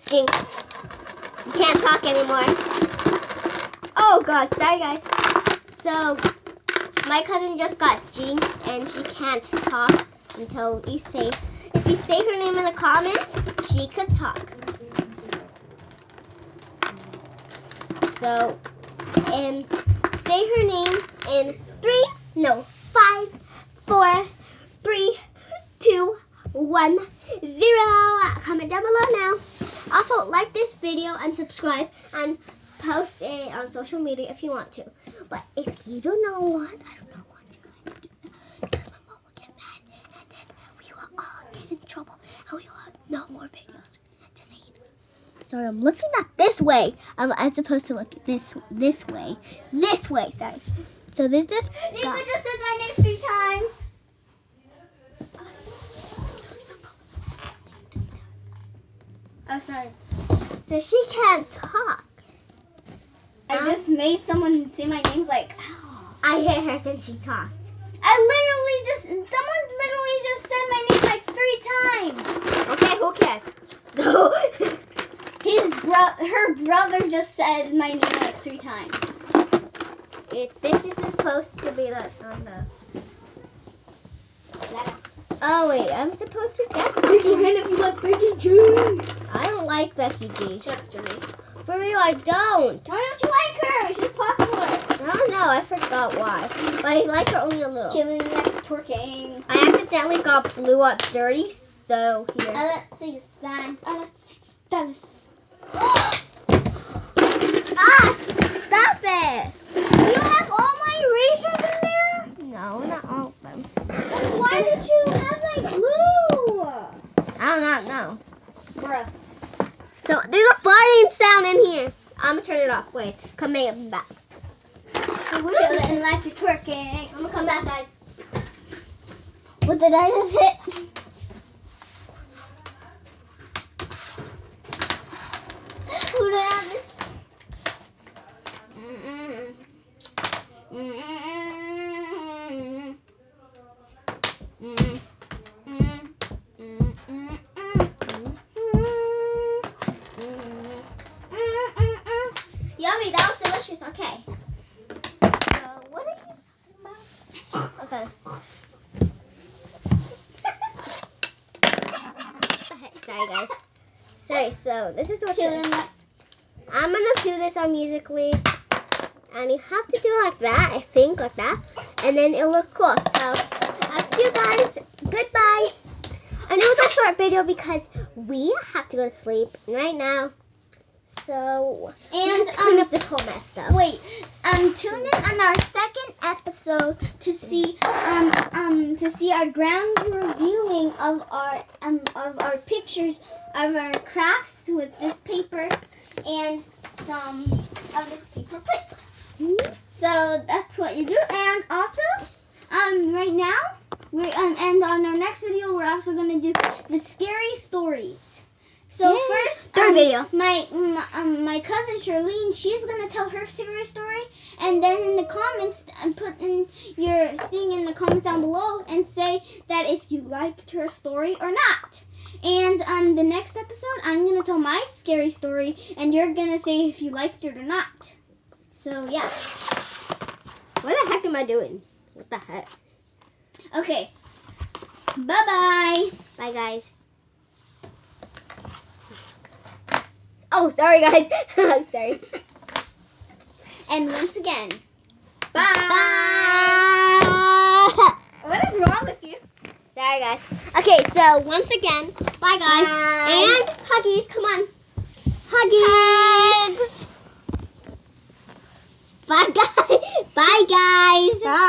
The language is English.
Jinx. You can't talk anymore. Oh god, sorry guys. So my cousin just got jinxed and she can't talk until you say, if you say her name in the comments, she could talk. So, and say her name in 5, 4, 3, 2, 1, 0. Comment down below now. Also, like this video and subscribe and post it on social media if you want to. But if you don't know what, I don't want you guys to do that because my mom will get mad and then we will all get in trouble and we will have no more videos. Just saying. Sorry, I'm looking at this way. I'm supposed to look at this way. This way, sorry. So there's this guy. Nico just said my name 3 times. Oh, sorry. So she can't talk. I just made someone say my name like, ow. I hit her since she talked. Someone literally just said my name like 3 times. Okay, who cares? So her brother just said my name like 3 times. This is supposed to be like on the. Oh wait, I'm supposed to get Raise your something. hand if you like Becky G. I don't like Becky G. Shut up, Jimmy. For real, I don't. Why don't you like her? She's popular. I don't know. I forgot why. But I like her only a little. Chilling, twerking. I accidentally got Blue Up Dirty, so here. Let's see signs. Ah, stop it! You have all my erasers in there? No, not all of them. Why did you have my glue? I do not know. Bruh. So there's a farting sound in here. I'm gonna turn it off. Wait, come back. Chilling like you're twerking. I'm gonna come back, guys. What did I just hit? Who did I have this? Yummy, that was delicious. Okay. So what are you talking about? Okay. Sorry, guys. Sorry. So this is what I'm gonna do this on Musical.ly, and you have to do it like that. I think like that, and then it'll look cool. So I'll see you guys. Goodbye. I know it's a short video because we have to go to sleep right now. So And clean up this whole mess though. wait, tune in on our second episode to see our ground reviewing of our pictures of our crafts with this paper and some of this paper plate. So that's what you do. And also, right now and on our next video we're also gonna do the scary stories. So Yay. first, Third video. My cousin Charlene, she's gonna tell her scary story, and then in the comments, put in your thing in the comments down below and say that if you liked her story or not. And the next episode, I'm gonna tell my scary story, and you're gonna say if you liked it or not. So yeah. What the heck am I doing? What the heck? Okay. Bye bye. Bye, guys. Oh, sorry, guys. Sorry. And once again, Bye. what is wrong with you? Sorry, guys. Okay, so once again, bye, guys. Bye. And huggies. Come on. Huggies.